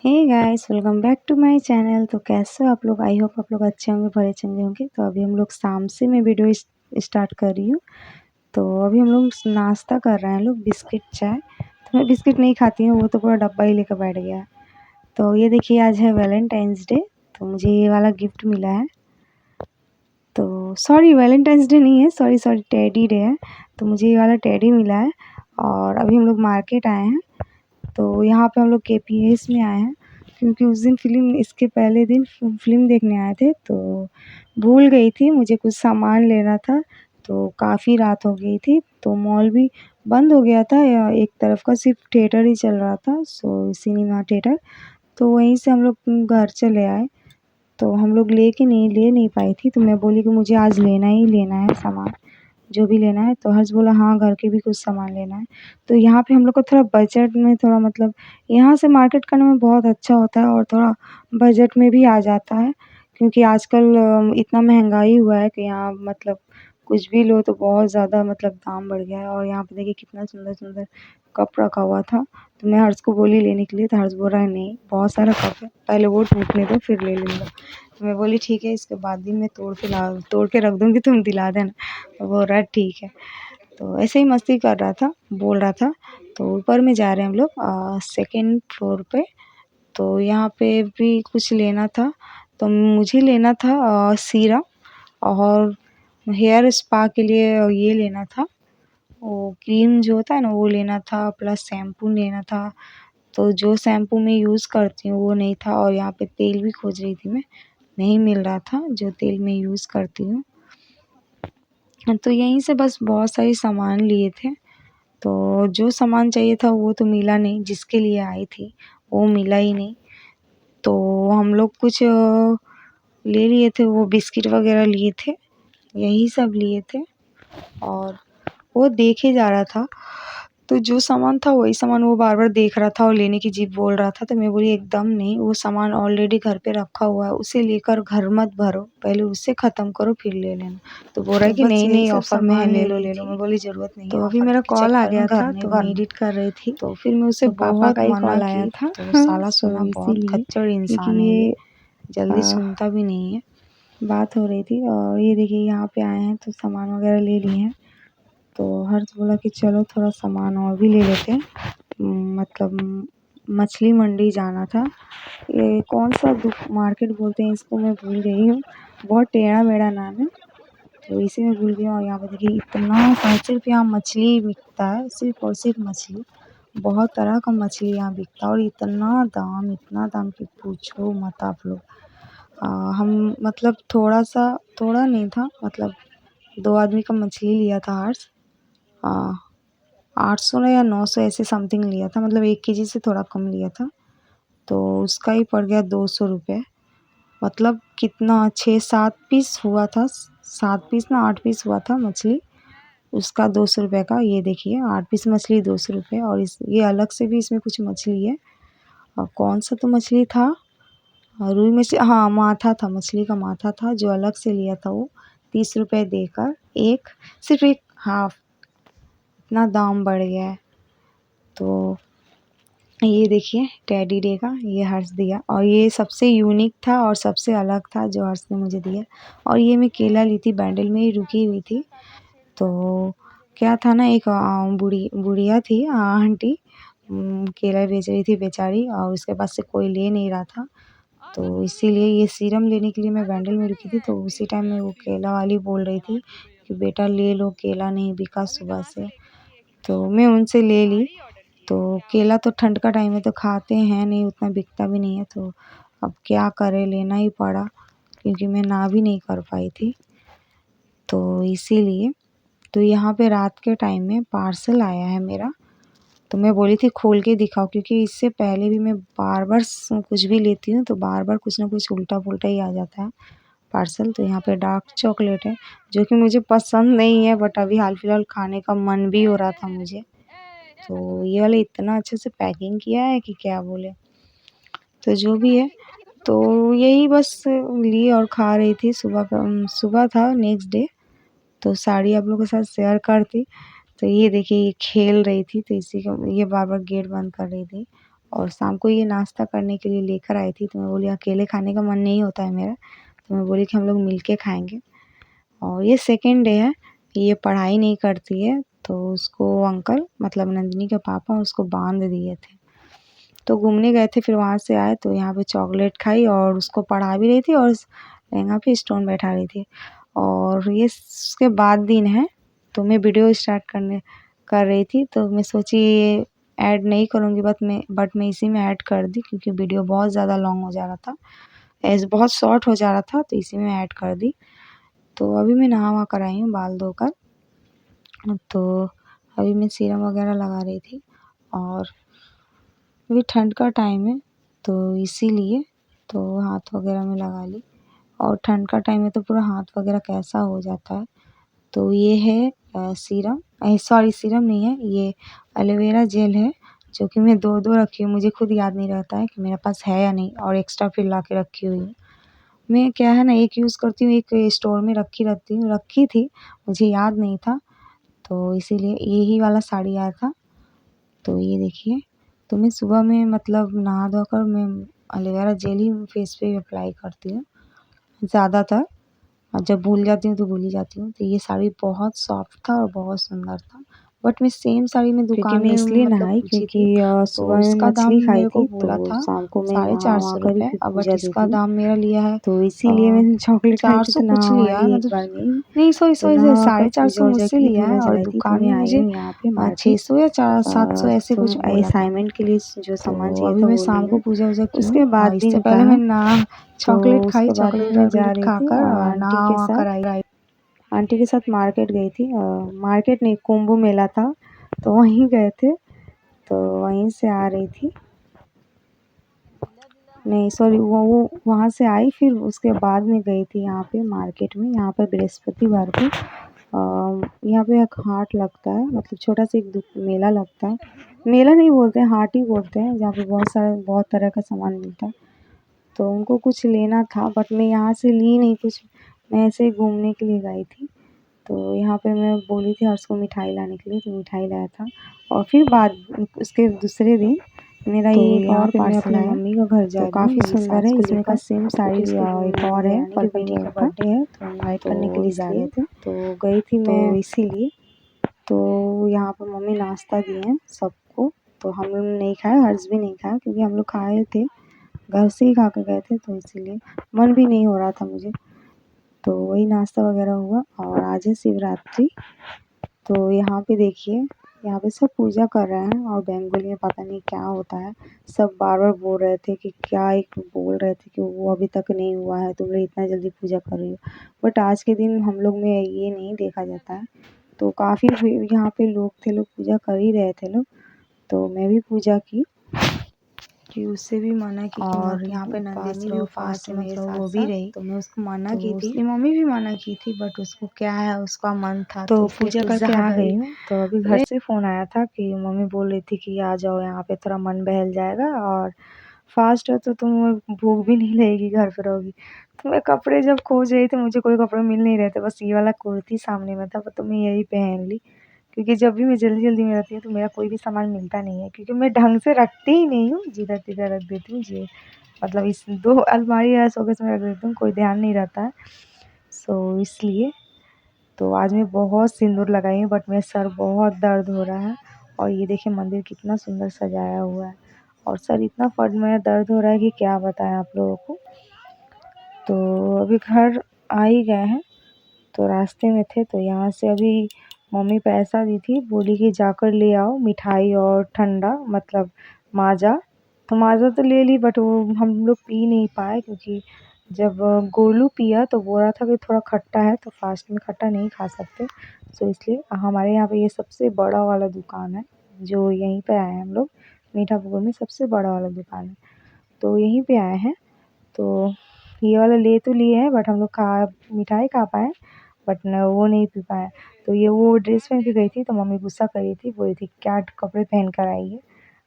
Hey guys, welcome back to my channel. तो कैसे हो आप लोग? आई होप आप लोग अच्छे होंगे, बड़े चंगे होंगे। तो अभी हम लोग शाम से मैं वीडियो स्टार्ट कर रही हूँ। तो अभी हम लोग नाश्ता कर रहे हैं, लोग बिस्किट चाय। तो मैं बिस्किट नहीं खाती हूँ, वो तो पूरा डब्बा ही लेकर बैठ गया है। तो ये देखिए, आज है वैलेंटाइंस डे, तो मुझे ये वाला गिफ्ट मिला है। तो सॉरी, वैलेंटाइंस डे नहीं है, सॉरी टेडी डे है। तो मुझे ये वाला टेडी मिला है। और अभी हम लोग मार्केट आए हैं। तो यहाँ पे हम लोग KPS में आए हैं, क्योंकि उस दिन इसके पहले दिन फ़िल्म देखने आए थे। तो भूल गई थी, मुझे कुछ सामान लेना था। तो काफ़ी रात हो गई थी, तो मॉल भी बंद हो गया था, या एक तरफ का सिर्फ थिएटर ही चल रहा था, सिनेमा थिएटर। तो वहीं से हम लोग घर चले आए। तो हम लोग ले नहीं पाई थी। तो मैं बोली कि मुझे आज लेना ही लेना है सामान, जो भी लेना है। तो हर्ष बोला हाँ, घर के भी कुछ सामान लेना है। तो यहाँ पे हम लोग को थोड़ा बजट में, थोड़ा मतलब यहाँ से मार्केट करने में बहुत अच्छा होता है, और थोड़ा बजट में भी आ जाता है। क्योंकि आजकल इतना महंगाई हुआ है कि यहाँ मतलब कुछ भी लो तो बहुत ज़्यादा मतलब दाम बढ़ गया है। और यहाँ पे देखिए कितना सुंदर सुंदर कप रखा हुआ था। तो मैं हर्ष को बोली लेने के लिए, तो हर्ष बोल रहा है नहीं, बहुत सारा कप है, पहले वो टूटने दो फिर ले लूँगा। तो मैं बोली ठीक है, इसके बाद भी मैं तोड़ के रख दूँगी, तुम दिला देना। तो बोल रहा है ठीक है। तो ऐसे ही मस्ती कर रहा था, बोल रहा था। तो ऊपर में जा रहे हैं हम लोग सेकंड फ्लोर पे। तो यहाँ पे भी कुछ लेना था। तो मुझे लेना था सीरम, और हेयर स्पा के लिए ये लेना था, वो क्रीम जो होता है ना, वो लेना था, प्लस शैम्पू लेना था। तो जो शैम्पू मैं यूज़ करती हूँ वो नहीं था, और यहाँ पे तेल भी खोज रही थी मैं, नहीं मिल रहा था जो तेल मैं यूज़ करती हूँ। तो यहीं से बस बहुत सारी सामान लिए थे। तो जो सामान चाहिए था वो तो मिला नहीं, जिसके लिए आई थी वो मिला ही नहीं। तो हम लोग कुछ ले लिए थे, वो बिस्किट वगैरह लिए थे, यही सब लिए थे। और वो देखे जा रहा था, तो जो सामान था वही सामान वो बार बार देख रहा था और लेने की जिद बोल रहा था। तो मैं बोली एकदम नहीं, वो सामान ऑलरेडी घर पे रखा हुआ है, उसे लेकर घर मत भरो, पहले उससे ख़त्म करो फिर ले लेना। तो बोल रहा है कि नहीं नहीं, ऑफर में है, ले लो ले लो। मैं बोली ज़रूरत नहीं है। तो अभी मेरा कॉल आ गया था, तो मैं एडिट कर रही थी। तो फिर मैं उसे बहुत मना की, तो साला सुना, बहुत खच्चर इंसान है ये, जल्दी सुनता भी नहीं है। बात हो रही थी, और ये देखिए यहाँ पे आए हैं तो सामान वगैरह ले लिए हैं। तो हर्ष बोला कि चलो थोड़ा सामान और भी ले लेते हैं, मतलब मछली मंडी जाना था। ये कौन सा मार्केट बोलते हैं इसको, मैं भूल गई हूँ, बहुत टेढ़ा मेढ़ा नाम है, तो इसे मैं भूल गई हूँ। और यहाँ पे देखिए इतना सिर्फ यहाँ मछली बिकता है, सिर्फ और सिर्फ मछली, बहुत तरह का मछली यहाँ बिकता है, और इतना दाम कि पूछो मत आप लोग। हम मतलब थोड़ा नहीं था, मतलब 2 आदमी का मछली लिया था हर्ष, 800 या 900 ऐसे समथिंग लिया था, मतलब 1 केजी से थोड़ा कम लिया था। तो उसका ही पड़ गया 200 रुपये। मतलब कितना 6-7 पीस हुआ था, 7 पीस ना 8 पीस हुआ था मछली, उसका 200 रुपये का। ये देखिए 8 पीस मछली 200 रुपये। और ये अलग से भी इसमें कुछ मछली है, और कौन सा तो मछली था, रुई मछली, हाँ माथा था, मछली का माथा था जो अलग से लिया था, वो 30 रुपये देकर एक, सिर्फ एक हाफ, इतना दाम बढ़ गया है। तो ये देखिए टेडी डे का ये हर्ष दिया, और ये सबसे यूनिक था और सबसे अलग था जो हर्ष ने मुझे दिया। और ये मैं केला ली थी, बैंडल में ही रुकी हुई थी। तो क्या था ना, एक बुढ़िया थी, आंटी, केला बेच रही थी बेचारी, और उसके पास से कोई ले नहीं रहा था। तो इसीलिए ये सीरम लेने के लिए मैं बैंडल में रुकी थी। तो उसी टाइम में वो केला वाली बोल रही थी कि बेटा ले लो, केला नहीं बिका सुबह से। तो मैं उनसे ले ली। तो केला तो ठंड का टाइम है तो खाते हैं नहीं, उतना बिकता भी नहीं है। तो अब क्या करें, लेना ही पड़ा, क्योंकि मैं ना भी नहीं कर पाई थी, तो इसीलिए। तो यहाँ पे रात के टाइम में पार्सल आया है मेरा। तो मैं बोली थी खोल के दिखाओ, क्योंकि इससे पहले भी मैं बार बार कुछ भी लेती हूँ तो बार बार कुछ ना कुछ उल्टा पुल्टा ही आ जाता है पार्सल। तो यहाँ पे डार्क चॉकलेट है, जो कि मुझे पसंद नहीं है, बट अभी हाल फिलहाल खाने का मन भी हो रहा था मुझे। तो ये वाला इतना अच्छे से पैकिंग किया है कि क्या बोले। तो जो भी है, तो यही बस ली और खा रही थी। सुबह था नेक्स्ट डे, तो साड़ी आप लोगों के साथ शेयर करती। तो ये देखिए ये खेल रही थी, तो इसी का ये बार बार गेट बंद कर रही थी। और शाम को ये नाश्ता करने के लिए लेकर आई थी। तो मैं बोली अकेले खाने का मन नहीं होता है मेरा, तो मैं बोली कि हम लोग मिल के खाएँगे। और ये सेकंड डे है, ये पढ़ाई नहीं करती है, तो उसको अंकल मतलब नंदिनी के पापा उसको बांध दिए थे। तो घूमने गए थे, फिर वहाँ से आए तो यहाँ पे चॉकलेट खाई और उसको पढ़ा भी रही थी और लहंगा पे स्टोन बैठा रही थी। और ये उसके बाद दिन है, तो मैं वीडियो स्टार्ट कर रही थी, तो मैं सोची ये ऐड नहीं करूँगी, बट मैं इसी में ऐड कर दी क्योंकि वीडियो बहुत ज़्यादा लॉन्ग हो जा रहा था, बहुत शॉर्ट हो जा रहा था, तो इसी में ऐड कर दी। तो अभी मैं नहा वहा कर आई हूँ बाल धोकर, तो अभी मैं सीरम वगैरह लगा रही थी और अभी ठंड का टाइम है, तो इसीलिए तो हाथ वगैरह में लगा ली। और ठंड का टाइम है तो पूरा हाथ वगैरह कैसा हो जाता है। तो ये है सीरम, सॉरी सीरम नहीं है, ये एलोवेरा जेल है, जो कि मैं दो रखी हूँ। मुझे खुद याद नहीं रहता है कि मेरे पास है या नहीं, और एक्स्ट्रा फिर ला के रखी हुई हूँ। मैं क्या है ना, एक यूज़ करती हूँ, एक स्टोर में रखी थी, मुझे याद नहीं था, तो इसीलिए यही वाला साड़ी आया था। तो ये देखिए, तो मैं सुबह में मतलब नहा धोकर मैं एलोवेरा जेल ही फेस पे अप्लाई करती हूँ ज़्यादातर, और जब भूल जाती हूँ तो भूल ही जाती हूँ। तो ये साड़ी बहुत सॉफ्ट था और बहुत सुंदर था, बट मैं सेम साड़ी में दुकान में इसलिए नहाई क्योंकि सुबह में मछली खाई थी, तो शाम को मैं नहा वहा कर फिर पूजा दी थी, दाम मेरा लिया है तो इसीलिए मैंने चॉकलेट खाई थी, 400 तो कुछ नहा लिया है, ली एक मतलब बार में। नहीं सॉरी तो सॉरी नहा वहा कर 450 पूजा वूजा मुझसे की, लिया धूना है, और जलाई थी, तो दुकान मैं में आई मुझे हूँ यहाँ पे मार्केट। 600 या 700 ऐसे तो कुछ बोला था। असाइनमेंट के लिए जो सामान तो चाहिए अभी था मैं वो शाम ली को हूँ। पूजा वूजा की उसके हूँ, बाद और इससे दिन का पहले है, मैं तो चॉकलेट खाई, उसके बाद में चॉकलेट मैं जा वॉकलेट रही थी खाकर आंटी नहा के वहा साथ। कर आई। आंटी के साथ मार्केट गई थी, मार्केट नहीं, कुंभ मेला था, तो वहीं गए थे, तो वहीं से आ रही थी, नहीं सॉरी, वो वहाँ से आई, फिर उसके बाद में गई थी यहाँ पे मार्केट में। यहाँ पर बृहस्पतिवार को यहाँ पे एक हाट लगता है, मतलब छोटा सा एक मेला लगता है, मेला नहीं बोलते हैं, हाट ही बोलते हैं, जहाँ पे बहुत तरह का सामान मिलता है। तो उनको कुछ लेना था, बट मैं यहाँ से ली नहीं कुछ, मैं ऐसे ही घूमने के लिए गई थी। तो यहाँ पे मैं बोली थी हर्ष को मिठाई लाने के लिए, तो मिठाई लाया था। और फिर उसके दूसरे दिन मेरा तो ये एक यहाँ और पे मैं पार्सल अपने आया, मम्मी का घर जा तो रही हूँ, काफ़ी मेरी सुंदर सास है। को इसमें का लेकर, सेम क्योंकि साड़ी उसके एक और है, देवरानी के पर्पल बेटी का कलर का, बर्थडे है, तो इनवाइट करने के तो लिए जा रहे इसलिए थे। तो गई थी तो मैं इसीलिए। तो यहाँ पर मम्मी नाश्ता दिए हैं सबको, तो हम लोग ने नहीं खाया, हर्ष भी नहीं खाया, क्योंकि हम लोग खाए थे, घर से ही खा कर गए थे, तो इसीलिए मन भी नहीं हो रहा था मुझे। तो वही नाश्ता वगैरह हुआ, और आज है शिवरात्रि। तो यहाँ पे देखिए, यहाँ पे सब पूजा कर रहे हैं, और बंगाली में पता नहीं क्या होता है, सब बार बार बोल रहे थे कि क्या, एक बोल रहे थे कि वो अभी तक नहीं हुआ है, तुम लोग इतना जल्दी पूजा कर रही हो। बट आज के दिन हम लोग में ये नहीं देखा जाता है। तो काफ़ी यहाँ पे लोग थे, लोग पूजा कर ही रहे थे लोग, तो मैं भी पूजा की, कि उससे भी मना की कि और मत यहाँ पे उपवास नंदिनी भी रहो, उपवास फास्ट है मेरे मतलब साथ वो भी साथ, रही, तो मैं उसको मना तो की थी, उसकी मम्मी भी मना की थी, बट उसको क्या है, उसका मन था, तो उसके पूजा कुछ करके आ ज़्यादा गई ही। हूँ। तो अभी घर से फ़ोन आया था कि मम्मी बोल रही थी कि आ जाओ यहाँ पे, थोड़ा मन बहल जाएगा, और फास्ट हो तो तुम भूख भी नहीं लगेगी, घर पे रहोगी। तो मैं कपड़े जब खोज रही थी, मुझे कोई कपड़े मिल नहीं रहे थे, बस ये वाला कुर्ती सामने में था, तो मैं यही पहन ली, क्योंकि जब भी मैं जल्दी में रहती हूँ तो मेरा कोई भी सामान मिलता नहीं है, क्योंकि मैं ढंग से रखती ही नहीं हूँ, जिधर तिधर रख देती हूँ जी, मतलब इस 2 अलमारी या शोकेस में रख देती हूँ, कोई ध्यान नहीं रहता है, सो इसलिए। तो आज मैं बहुत सिंदूर लगाई हूँ, बट मेरा सर बहुत दर्द हो रहा है, और ये देखिए मंदिर कितना सुंदर सजाया हुआ है, और सर इतना फट मेरा दर्द हो रहा है कि क्या बताएं आप लोगों को। तो अभी घर आ ही गए हैं, तो रास्ते में थे, तो यहाँ से अभी मम्मी पैसा दी थी, बोली कि जाकर ले आओ मिठाई और ठंडा, मतलब माजा। तो माजा तो ले ली, बट वो हम लोग पी नहीं पाए, क्योंकि जब गोलू पिया तो बोल रहा था कि थोड़ा खट्टा है, तो फास्ट में खट्टा नहीं खा सकते, तो इसलिए हमारे यहाँ पे ये सबसे बड़ा वाला दुकान है, जो यहीं पे आए हैं हम लोग, मीठापुर में सबसे बड़ा वाला दुकान है, तो यहीं पे आए हैं। तो ये वाला ले तो लिए हैं, बट हम लोग मिठाई खा पाए, बट न वो नहीं पी पाए। तो ये वो ड्रेस पहन के गई थी, तो मम्मी गुस्सा कर रही थी, बोल रही थी क्या कपड़े पहन कर आई है,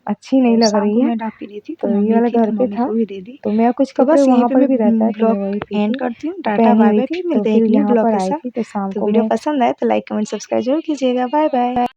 अच्छी नहीं और लग शाम रही को है। मैं डाक पी रही थी, तो तो ये मम्मी वाला थी घर तो पे मम्मी था, को भी दे दी। तो मेरा कुछ तो कपड़े बस यहीं वहाँ पे पर मैं भी रहता है, तो मैं ब्लॉग वही पी एंड के करती हूँ। टाटा पहनी बाय हुई बाय, थी। फिर तो मिलते हैं फिर एक न्यू यहाँ ब्लॉग पर के आई साथ। थी, तो शाम तो को वीडियो मैं पसंद आए तो लाइक कमेंट सब्सक्राइब जरूर कीजिएगा। Bye bye.